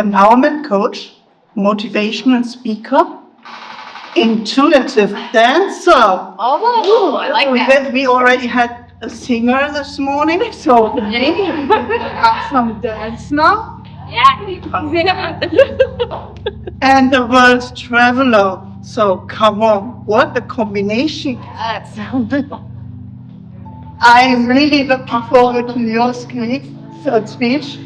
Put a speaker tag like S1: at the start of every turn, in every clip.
S1: empowerment coach, motivational speaker, intuitive dancer.
S2: Oh, I like that.
S1: We already had a singer this morning, so we have some dance now.
S2: Yeah.
S1: And the world traveler. So come on, what a combination. I'm really looking forward to your speech.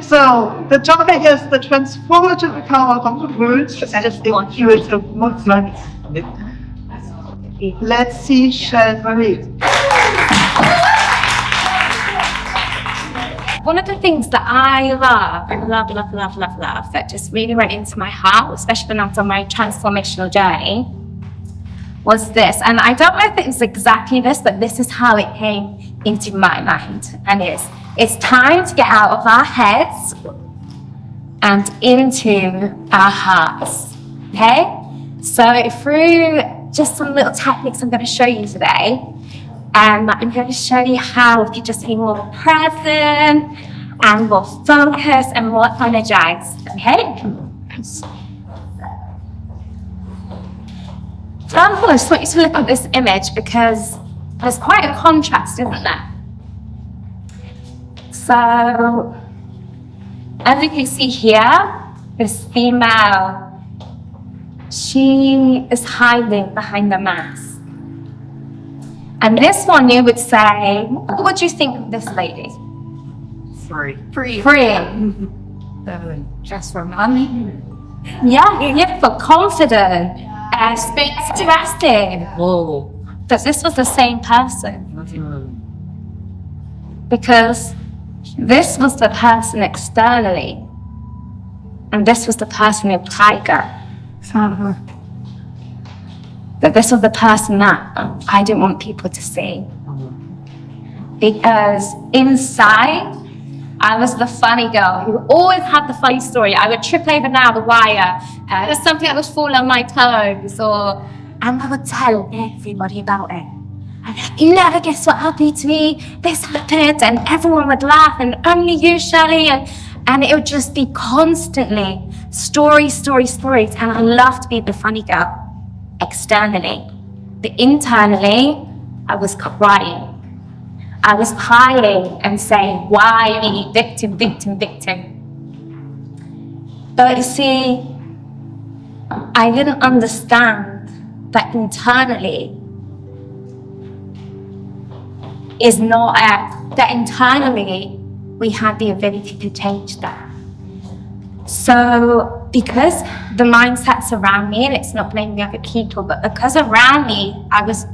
S1: So the topic is the transformative power of the words and intuitive movements. Let's see Shel Marie.
S2: One of the things that I love, that just really went into my heart, especially when I was on my transformational journey, was this. And I don't know if it was exactly this, but this is how it came into my mind. And it's time to get out of our heads and into our hearts. Okay? So through just some little techniques I'm going to show you today, I'm going to show you how if you just be more present and more focused and more energized. Okay? So I just want you to look at this image because there's quite a contrast, isn't there? So, as you can see here, this female, she is hiding behind the mask. And this one, you would say, what would you think of this lady?
S3: Free.
S2: Transformative. Yeah, for confident, interesting.
S3: Whoa.
S2: That this was the same person. Because this was the person externally, and this was the person in tiger. That this was the person that I didn't want people to see. Because inside, I was the funny girl who always had the funny story. I would trip over now the wire. There's something that would fall on my toes, and I would tell everybody about it. And you never guess what happened to me. This happened, and everyone would laugh, and only you, Shelley, and it would just be constantly stories. And I loved to be the funny girl. Externally, but internally, I was crying. I was crying and saying, why me? Victim. But you see, I didn't understand that internally is not that internally we had the ability to change that. So because the mindsets around me, and it's not blaming other people, but because around me, I was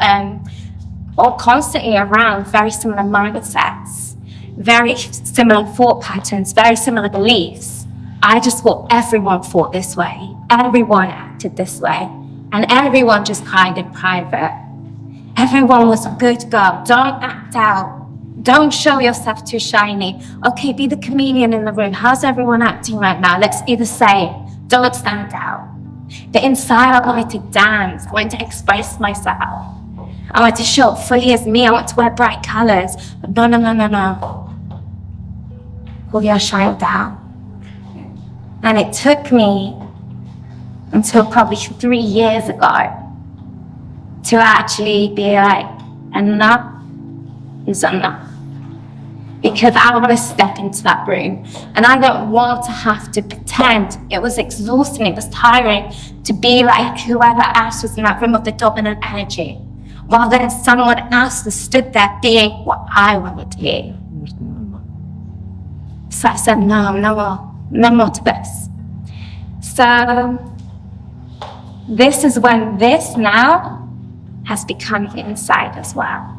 S2: constantly around very similar mindsets, very similar thought patterns, very similar beliefs. I just thought everyone thought this way, everyone acted this way, and everyone just cried in private. Everyone was a good girl, don't act out. Don't show yourself too shiny. Okay, be the chameleon in the room. How's everyone acting right now? Let's be the same. Don't stand out. But inside, I wanted to dance. I wanted to express myself. I wanted to show up fully as me. I wanted to wear bright colors. But no. Pull your shine down. And it took me until probably 3 years ago to actually be like, enough is enough. Because I want to step into that room. And I don't want to have to pretend. It was exhausting, it was tiring to be like whoever else was in that room with the dominant energy. While then someone else was stood there being what I wanted to be. So I said, no more to this. So this is when this now has become inside as well.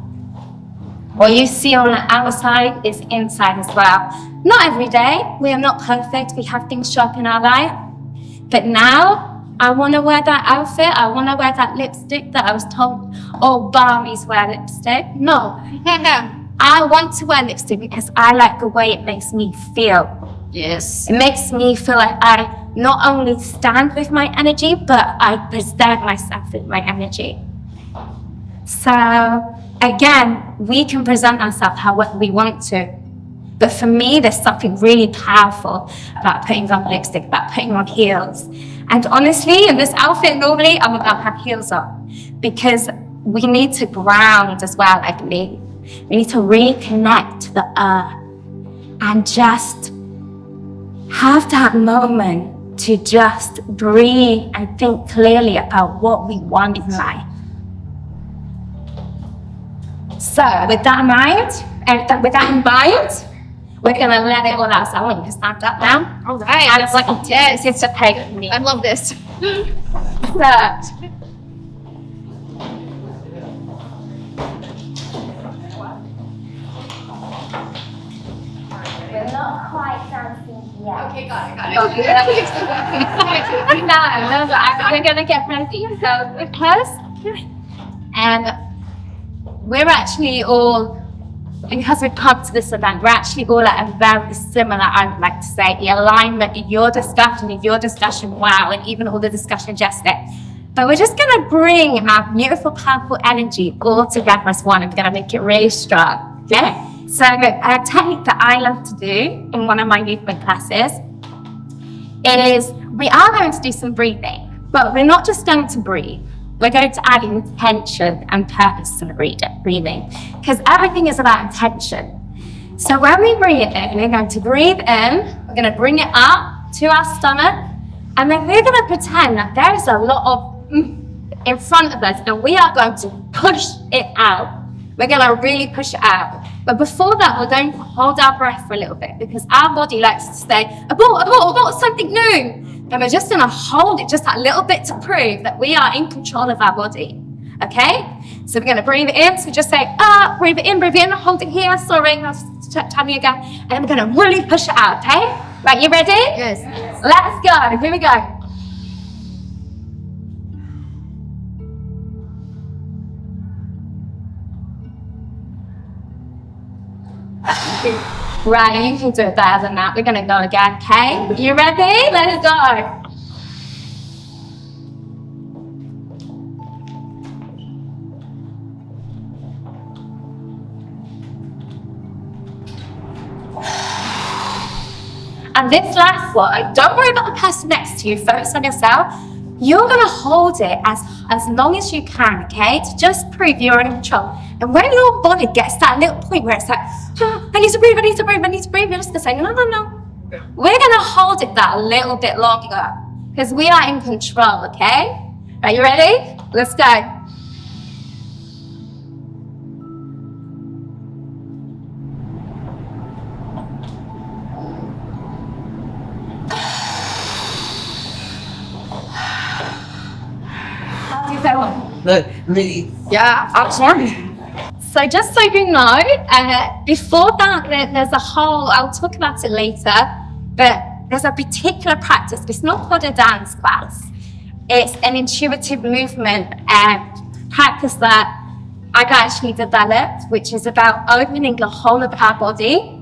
S2: What you see on the outside is inside as well. Not every day, we are not perfect, we have things show up in our life. But now, I want to wear that outfit, I want to wear that lipstick that I was told, oh, Barbies wear lipstick. No, I want to wear lipstick because I like the way it makes me feel.
S3: Yes.
S2: It makes me feel like I not only stand with my energy, but I present myself with my energy. So, again, we can present ourselves however we want to, But for me, there's something really powerful about putting on lipstick, about putting on heels. And honestly, in this outfit, normally I would not have heels on because we need to ground as well, I believe. We need to reconnect to the earth and just have that moment to just breathe and think clearly about what we want in life. So with that in mind, we're gonna let it all out. So I want you to stand up now.
S3: All right.
S2: And it's like it's a peg for me.
S3: I love this.
S2: So, we're not quite dancing yet.
S3: Okay, got it.
S2: Okay. No, we're gonna get ready. So with us, and we're actually all, because we've come to this event, we're actually all at a very similar, I would like to say, the alignment in your discussion, wow, and even all the discussion yesterday. But we're just gonna bring our beautiful, powerful energy all together as one, and we're gonna make it really strong, okay? So a technique that I love to do in one of my movement classes is we are going to do some breathing, but we're not just going to breathe. We're going to add intention and purpose to the breathing, because everything is about intention. So when we breathe in, we're going to breathe in, we're going to bring it up to our stomach, and then we're going to pretend that there is a lot of in front of us, and we are going to push it out. We're going to really push it out. But before that, we're going to hold our breath for a little bit, because our body likes to say, abort, something new. And we're just going to hold it just a little bit to prove that we are in control of our body. Okay? So we're going to breathe it in. So just say, breathe it in, hold it here. Sorry, that's timing again. And then we're going to really push it out, okay? Right, you ready?
S3: Yes.
S2: Let's go. Here we go. Right, you can do it better than that. We're going to go again, okay? You ready? Let's go. And this last one, don't worry about the person next to you, focus on yourself. You're going to hold it as long as you can, okay? To just prove you're in control. And when your body gets that little point where it's like, I need to breathe, you're just going to say, no. We're going to hold it that a little bit longer because we are in control, okay? Are you ready? Let's go.
S4: Look, really.
S3: Yeah, absolutely.
S2: So just so you know, before that, there's a whole, I'll talk about it later, but there's a particular practice. It's not called a dance class. It's an intuitive movement practice that I've actually developed, which is about opening the whole of our body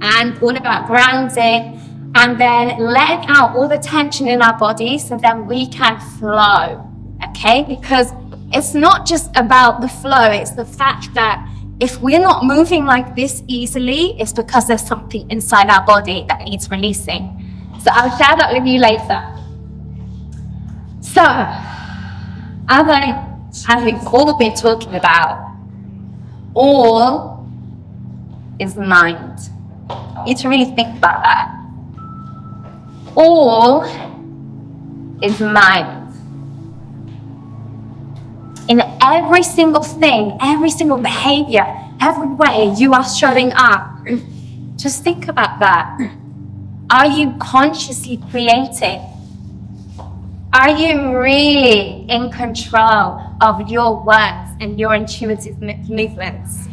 S2: and all about grounding and then letting out all the tension in our body so then we can flow, okay? Because it's not just about the flow, it's the fact that if we're not moving like this easily, it's because there's something inside our body that needs releasing. So I'll share that with you later. So, as we've all been talking about, all is mind. You need to really think about that. All is mind. In every single thing, every single behavior, every way you are showing up, just think about that. Are you consciously creating? Are you really in control of your words and your intuitive movements?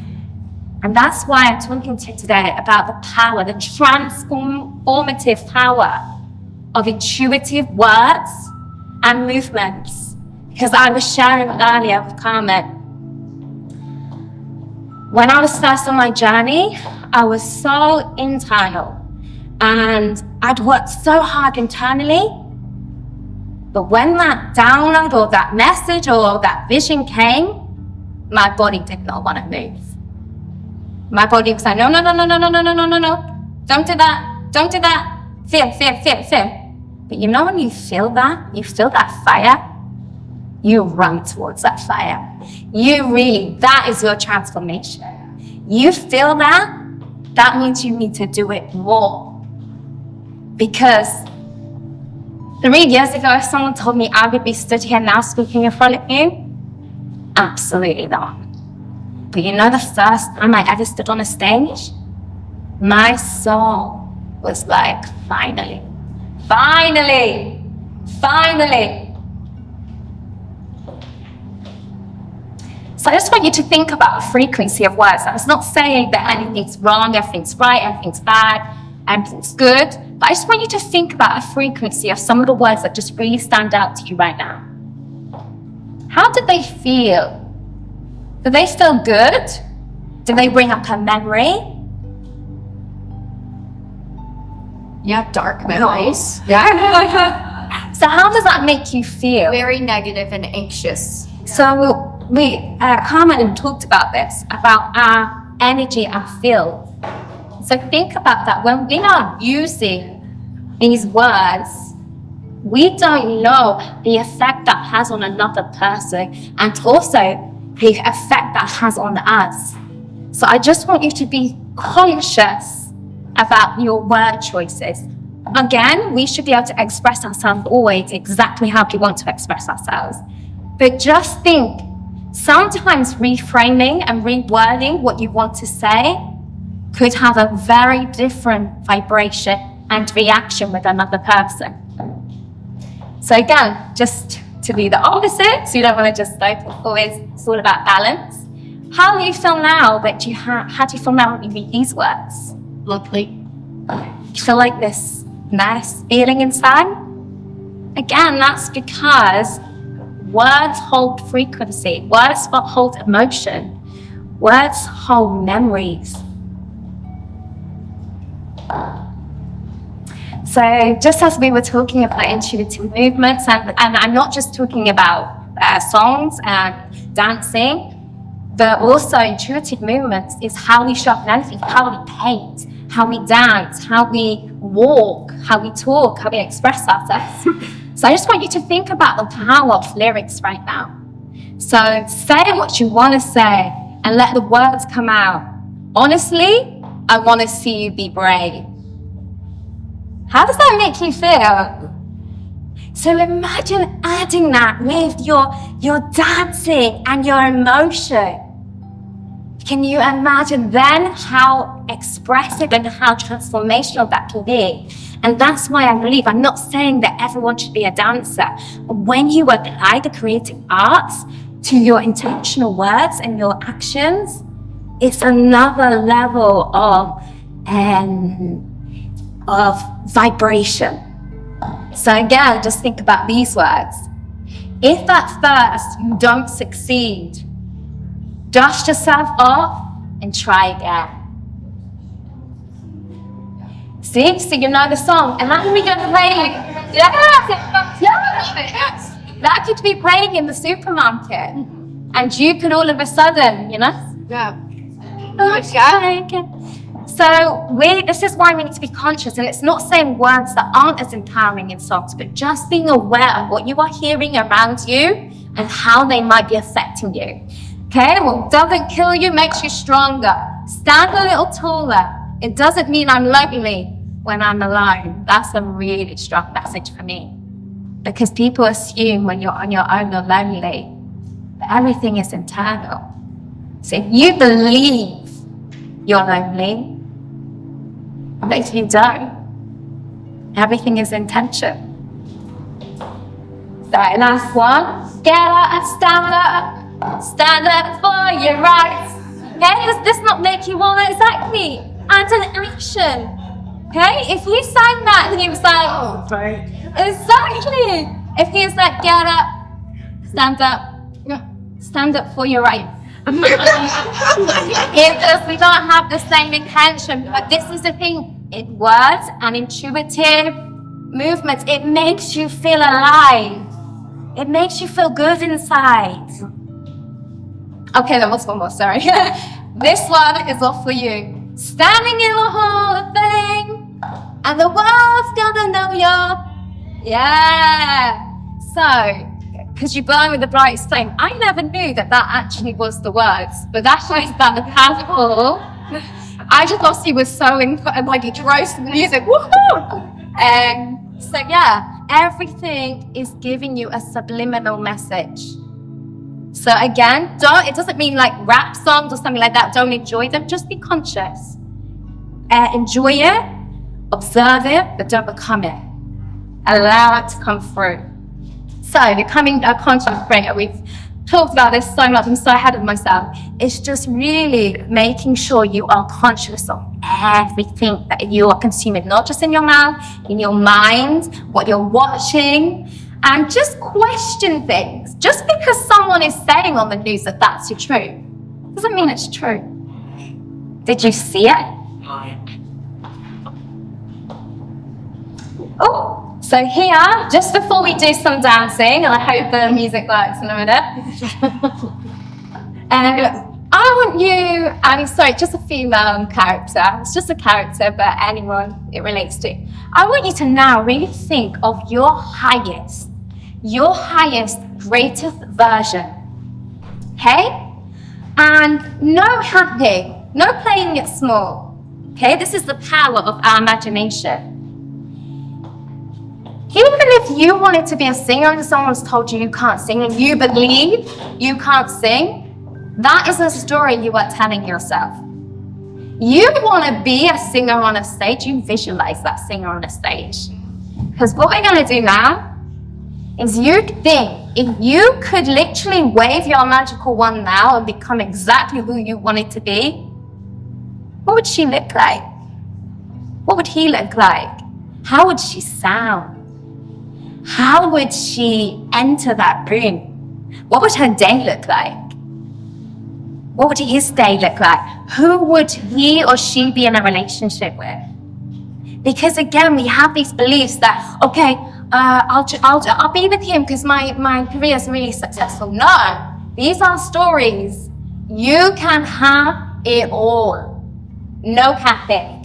S2: And that's why I'm talking to you today about the power, the transformative power of intuitive words and movements. Because I was sharing earlier with Carmen, when I was first on my journey, I was so internal and I'd worked so hard internally. But when that download or that message or that vision came, my body did not want to move. My body was like, no, don't do that, fear. But you know when you feel that fire, you run towards that fire. That is your transformation. You feel that means you need to do it more. Because 3 years ago, if someone told me I would be stood here now speaking in front of you, absolutely not. But you know the first time I ever stood on a stage, my soul was like, finally. So I just want you to think about the frequency of words. I was not saying that anything's wrong, everything's right, everything's bad, everything's good. But I just want you to think about a frequency of some of the words that just really stand out to you right now. How did they feel? Do they feel good? Do they bring up a memory?
S3: Yeah, dark memories.
S2: Yeah. So how does that make you feel?
S3: Very negative and anxious.
S2: So Carmen talked about this, about our energy, our field. So think about that. When we are using these words, we don't know the effect that has on another person and also the effect that has on us. So I just want you to be conscious about your word choices. Again, we should be able to express ourselves always exactly how we want to express ourselves. But just think, sometimes reframing and rewording what you want to say could have a very different vibration and reaction with another person. So again, just to be the opposite, so you don't want to just always, it's all about balance. How do you feel now that how do you feel now when you read these words?
S3: Lovely.
S2: You feel like this nice feeling inside? Again, that's because words hold frequency, words hold emotion, words hold memories. So just as we were talking about intuitive movements, and I'm not just talking about songs and dancing, but also intuitive movements is how we show up in anything, how we paint, how we dance, how we walk, how we talk, how we express ourselves. So I just want you to think about the power of lyrics right now. So say what you want to say and let the words come out. Honestly, I want to see you be brave. How does that make you feel? So imagine adding that with your dancing and your emotion. Can you imagine then how expressive and how transformational that can be? And that's why I believe, I'm not saying that everyone should be a dancer, but when you apply the creative arts to your intentional words and your actions, it's another level of vibration. So again, just think about these words. If at first you don't succeed, dust yourself off and try again. See? So you know the song. And that could be playing. Yes. That could be playing in the supermarket. And you could all of a sudden,
S3: Yeah.
S2: So this is why we need to be conscious, and it's not saying words that aren't as empowering in songs, but just being aware of what you are hearing around you and how they might be affecting you. Okay, what doesn't kill you makes you stronger. Stand a little taller. It doesn't mean I'm lonely when I'm alone. That's a really strong message for me. Because people assume when you're on your own you're lonely, but everything is internal. So if you believe you're lonely, but if you don't, everything is intention. So last one, get up and stand up. Stand up for your rights. Okay, does this not make you want to exactly? And an action. Okay, if we sang that and he was like, exactly. If he was like, get up, stand up for your rights. We don't have the same intention, but this is the thing. In words and intuitive movements, it makes you feel alive. It makes you feel good inside. Okay, there was one more, sorry.
S3: This one is all for you. Standing in the Hall of Fame, and the world's gonna know you. Yeah. So, because you burn with the brightest flame. I never knew that actually was the words, but that shows that the powerful. I just thought he was so like he drove to the music. Woohoo! So yeah, everything is giving you a subliminal message. So again, it doesn't mean like rap songs or something like that. Don't enjoy them. Just be conscious. Enjoy it, observe it, but don't become it. Allow it to come through. So becoming a content creator, we've talked about this so much. I'm so ahead of myself. It's just really making sure you are conscious of everything that you are consuming, not just in your mouth, in your mind, what you're watching. And just question things. Just because someone is saying on the news that that's true, doesn't mean it's true. Did you see it? Oh, so here, just before we do some dancing, and I hope the music works in a minute. I want you, and sorry, just a female character. It's just a character, but anyone it relates to. I want you to now really think of your highest, greatest version, okay? And no happy, no playing it small, okay? This is the power of our imagination. Even if you wanted to be a singer and someone's told you can't sing and you believe you can't sing, that is a story you are telling yourself. You want to be a singer on a stage, you visualize that singer on a stage. Because what we're going to do now is you think, if you could literally wave your magical wand now and become exactly who you wanted to be, what would she look like? What would he look like? How would she sound? How would she enter that room? What would her day look like? What would his day look like? Who would he or she be in a relationship with? Because again, we have these beliefs that, okay, I'll be with him because my career is really successful. No, these are stories. You can have it all. No capping.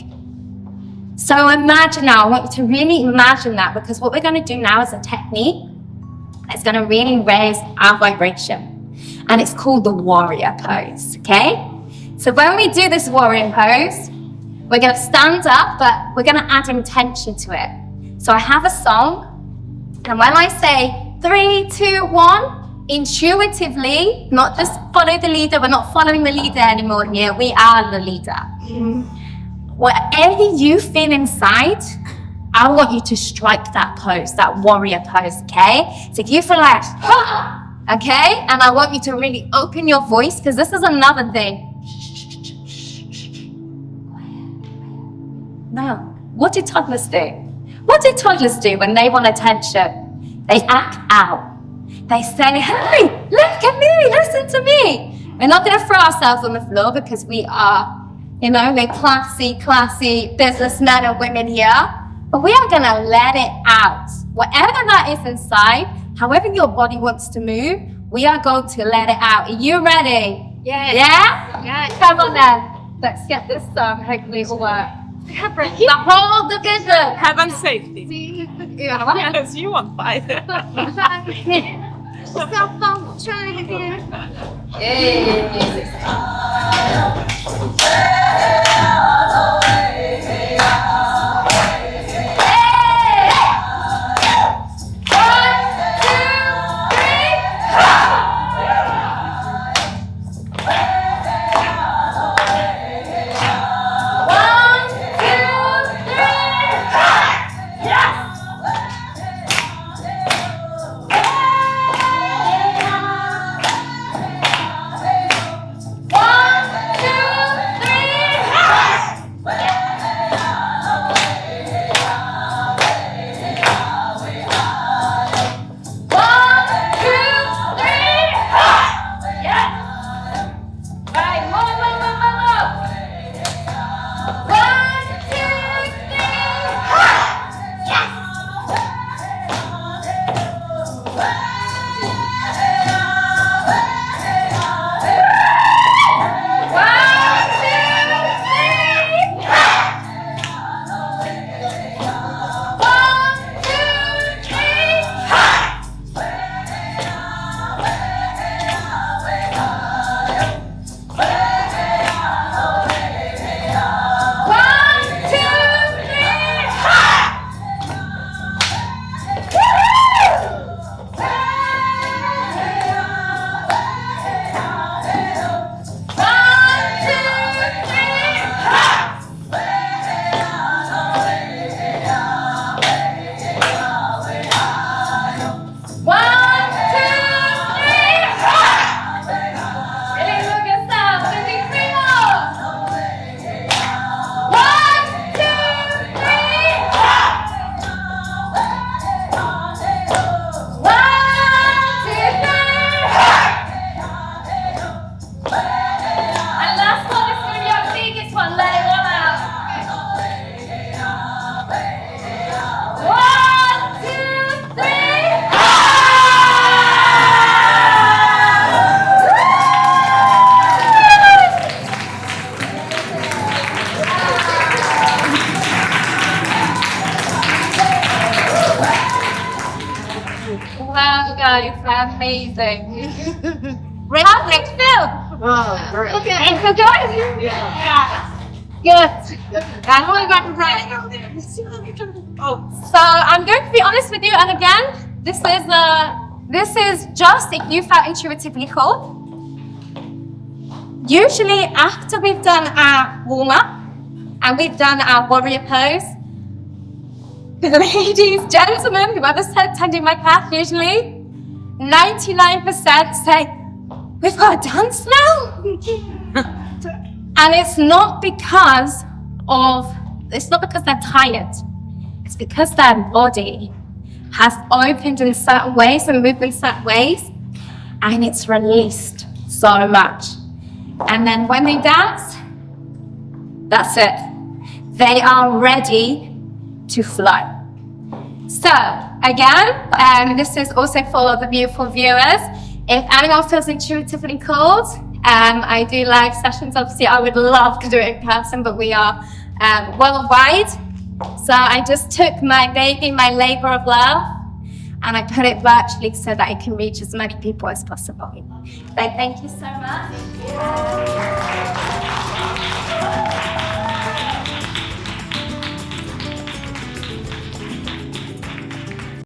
S3: So imagine now, I want you to really imagine that, because what we're going to do now is a technique that's going to really raise our vibration. And it's called the warrior pose, okay? So when we do this warrior pose, we're going to stand up, but we're going to add intention to it. So I have a song, and when I say 3, 2, 1, intuitively, not just follow the leader, we're not following the leader anymore here, we are the leader. Whatever you feel inside, I want you to strike that pose, that warrior pose, okay? So if you feel like, okay? And I want you to really open your voice, because this is another thing. No. What do toddlers do? What do toddlers do when they want attention? They act out. They say, hey, look at me, listen to me. We're not going to throw ourselves on the floor because we are, we're classy businessmen and women here. But we are going to let it out. Whatever that is inside, however your body wants to move, we are going to let it out. Are you ready?
S2: Yeah.
S3: Yeah?
S2: Yeah.
S3: Come on then. Let's get this song. Hopefully it will work. The whole division.
S5: Health and safety. Yes, you want 5.
S3: Wow, guys, amazing. How do you feel?
S1: Oh, great.
S3: Okay, it's so good.
S1: Yeah.
S3: Good. And we're going to write. So I'm going to be honest with you, and again, this is just if you felt intuitively called. Usually after we've done our warm-up and we've done our warrior pose, the ladies, gentlemen, whoever's attending my class, usually 99% say, we've got to dance now. And it's not because they're tired. It's because their body has opened in certain ways and moved in certain ways, and it's released so much. And then when they dance, that's it. They are ready to flow. So again, this is also for the beautiful viewers. If anyone feels intuitively called, I do live sessions. Obviously, I would love to do it in person, but we are worldwide. So I just took my baby, my labor of love, and I put it virtually so that it can reach as many people as possible. So thank you so much.